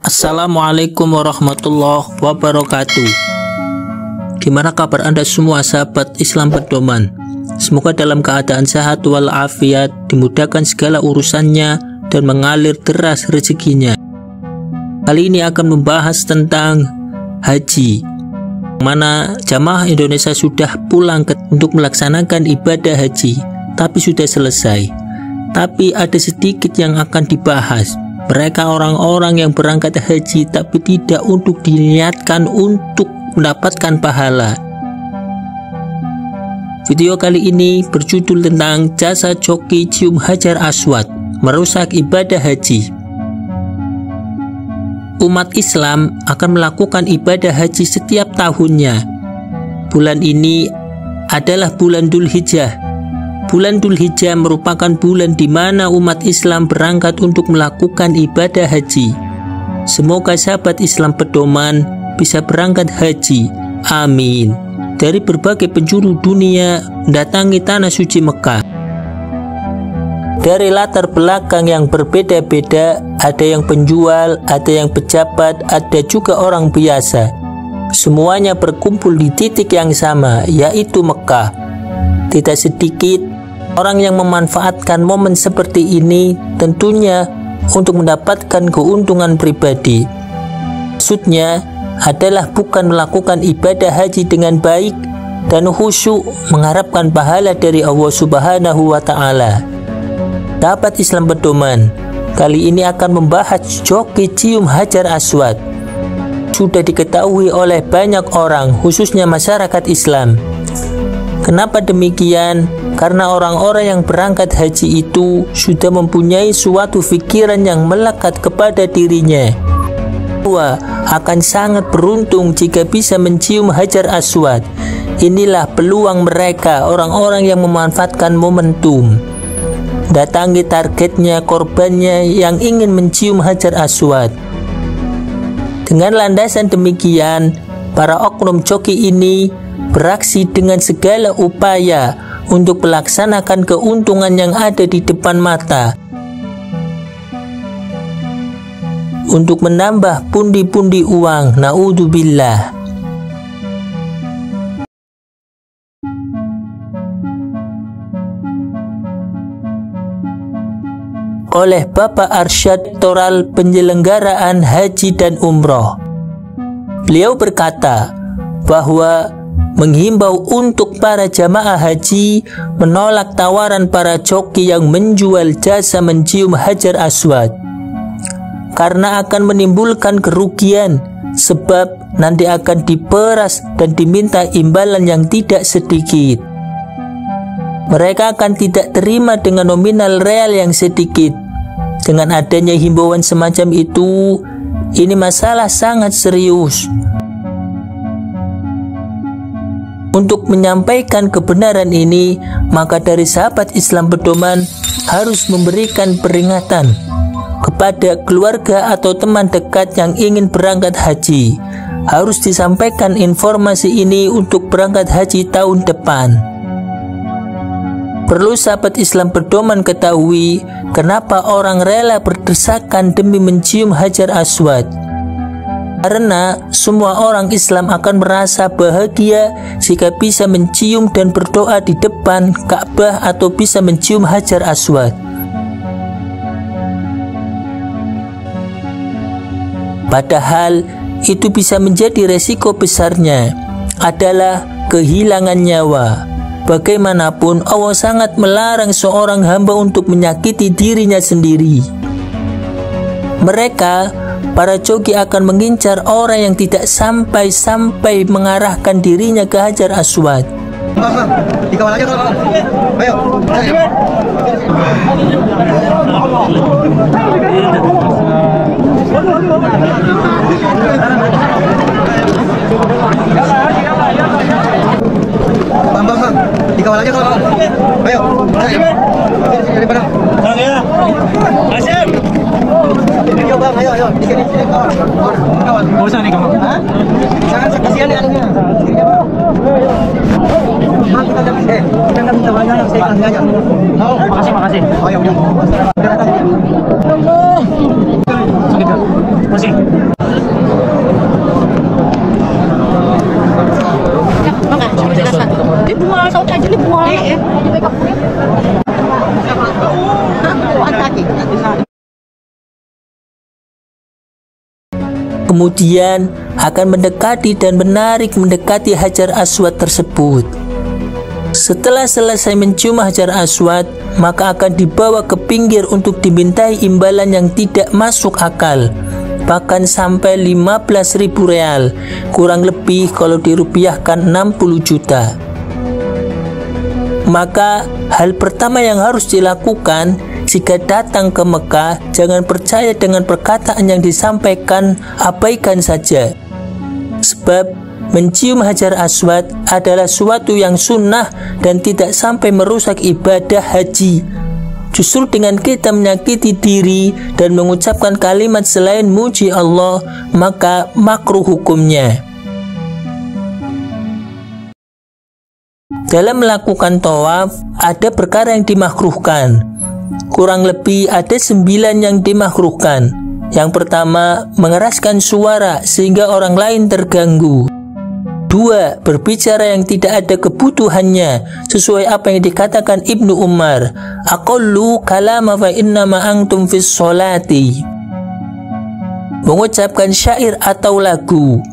Assalamualaikum warahmatullahi wabarakatuh. Gimana kabar Anda semua sahabat Islam Pedoman? Semoga dalam keadaan sehat walafiat, dimudahkan segala urusannya dan mengalir deras rezekinya. Kali ini akan membahas tentang haji, mana jamaah Indonesia sudah pulang untuk melaksanakan ibadah haji, tapi sudah selesai. Tapi ada sedikit yang akan dibahas. Mereka orang-orang yang berangkat haji tapi tidak untuk diniatkan untuk mendapatkan pahala. Video kali ini berjudul tentang jasa coki cium hajar aswad merusak ibadah haji. Umat Islam akan melakukan ibadah haji setiap tahunnya. Bulan ini adalah bulan Dzulhijjah. Bulan Dzulhijjah merupakan bulan di mana umat Islam berangkat untuk melakukan ibadah haji. Semoga sahabat Islam Pedoman bisa berangkat haji. Amin. Dari berbagai penjuru dunia mendatangi tanah suci Mekah. Dari latar belakang yang berbeda-beda, ada yang penjual, ada yang pejabat, ada juga orang biasa. Semuanya berkumpul di titik yang sama, yaitu Mekah. Tidak sedikit orang yang memanfaatkan momen seperti ini tentunya untuk mendapatkan keuntungan pribadi. Maksudnya adalah bukan melakukan ibadah haji dengan baik dan khusyuk mengharapkan pahala dari Allah Subhanahu wa Ta'ala. Sahabat Islam Pedoman, kali ini akan membahas coki cium hajar aswad. Sudah diketahui oleh banyak orang, khususnya masyarakat Islam. Kenapa demikian? Karena orang-orang yang berangkat haji itu sudah mempunyai suatu pikiran yang melekat kepada dirinya. Bahwa akan sangat beruntung jika bisa mencium hajar aswad. Inilah peluang mereka, orang-orang yang memanfaatkan momentum. Datangi targetnya, korbannya yang ingin mencium hajar aswad. Dengan landasan demikian, para oknum coki ini beraksi dengan segala upaya untuk melaksanakan keuntungan yang ada di depan mata, untuk menambah pundi-pundi uang. Naudzubillah. Oleh Bapak Arsyad Toral Penyelenggaraan Haji dan Umroh, beliau berkata bahwa menghimbau untuk para jamaah haji menolak tawaran para coki yang menjual jasa mencium hajar aswad, karena akan menimbulkan kerugian, sebab nanti akan diperas dan diminta imbalan yang tidak sedikit. Mereka akan tidak terima dengan nominal real yang sedikit. Dengan adanya himbauan semacam itu, ini masalah sangat serius. Untuk menyampaikan kebenaran ini, maka dari sahabat Islam Pedoman harus memberikan peringatan kepada keluarga atau teman dekat yang ingin berangkat haji. Harus disampaikan informasi ini untuk berangkat haji tahun depan. Perlu sahabat Islam Pedoman ketahui kenapa orang rela berdesakan demi mencium hajar aswad. Karena semua orang Islam akan merasa bahagia jika bisa mencium dan berdoa di depan Ka'bah atau bisa mencium hajar aswad. Padahal itu bisa menjadi resiko besarnya adalah kehilangan nyawa. Bagaimanapun Allah sangat melarang seorang hamba untuk menyakiti dirinya sendiri. Mereka, para coki akan mengincar orang yang tidak sampai mengarahkan dirinya ke hajar aswad. Dikawal aja kalau. Ayo. Bang. Dikawal aja kalau. Ayo. Daripada. Ya. Asyik. Ayo bang, ayo. Di sini kawan. Kawan. Enggak usah nih kamu. Hah? Jangan kasihan ya anunya. Bang, kita enggak minta banyak, saya kasih aja. Oh, makasih. Oh, ya udah. Pusing. Kemudian akan mendekati dan mendekati Hajar Aswad tersebut. Setelah selesai mencium Hajar Aswad, maka akan dibawa ke pinggir untuk dimintai imbalan yang tidak masuk akal, bahkan sampai 15.000 real, kurang lebih kalau dirupiahkan 60 juta. Maka hal pertama yang harus dilakukan jika datang ke Mekah, jangan percaya dengan perkataan yang disampaikan, abaikan saja. Sebab mencium Hajar Aswad adalah suatu yang sunnah dan tidak sampai merusak ibadah haji. Justru dengan kita menyakiti diri dan mengucapkan kalimat selain muji Allah, maka makruh hukumnya. Dalam melakukan tawaf, ada perkara yang dimakruhkan. Kurang lebih ada 9 yang dimakruhkan. Yang pertama, mengeraskan suara sehingga orang lain terganggu. 2. Berbicara yang tidak ada kebutuhannya, sesuai apa yang dikatakan Ibnu Umar, aqallu kalama fa innama antum fis sholati. Mengucapkan syair atau lagu.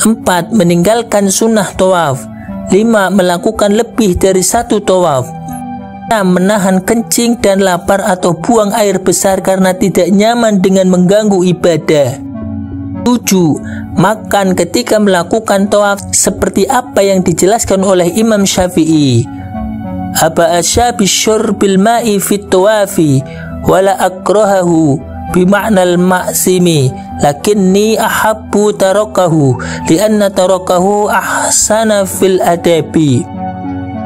4. Meninggalkan sunnah tawaf. 5. Melakukan lebih dari 1 tawaf. 6. Menahan kencing dan lapar atau buang air besar karena tidak nyaman dengan mengganggu ibadah. 7. Makan ketika melakukan tawaf seperti apa yang dijelaskan oleh Imam Syafi'i. Aba asyabi syurbil ma'i fit tawafi wala akrahahu bima'nal ma'simi lakinni ahabbu tarakahu lianna tarakahu ahsana fil adabi.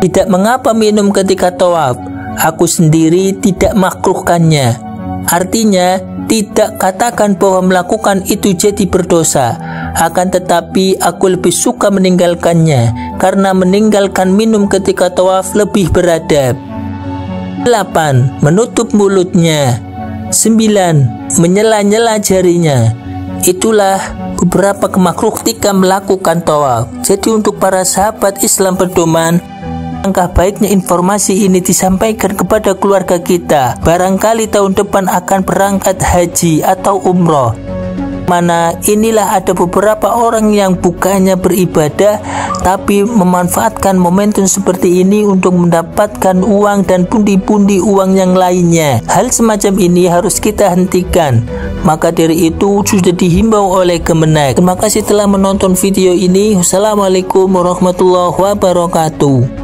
Tidak mengapa minum ketika tawaf, aku sendiri tidak makruhkannya. Artinya, tidak katakan bahwa melakukan itu jadi berdosa, akan tetapi aku lebih suka meninggalkannya, karena meninggalkan minum ketika tawaf lebih beradab. 8. Menutup mulutnya. 9. Menyela-nyela jarinya. Itulah beberapa kemakruh ketika melakukan tawaf. Jadi untuk para sahabat Islam pedoman, langkah baiknya informasi ini disampaikan kepada keluarga kita. Barangkali tahun depan akan berangkat haji atau umroh, mana inilah ada beberapa orang yang bukannya beribadah tapi memanfaatkan momentum seperti ini untuk mendapatkan uang dan pundi-pundi uang yang lainnya. Hal semacam ini harus kita hentikan. Maka dari itu sudah dihimbau oleh Kemenak. Terima kasih telah menonton video ini. Wassalamualaikum warahmatullahi wabarakatuh.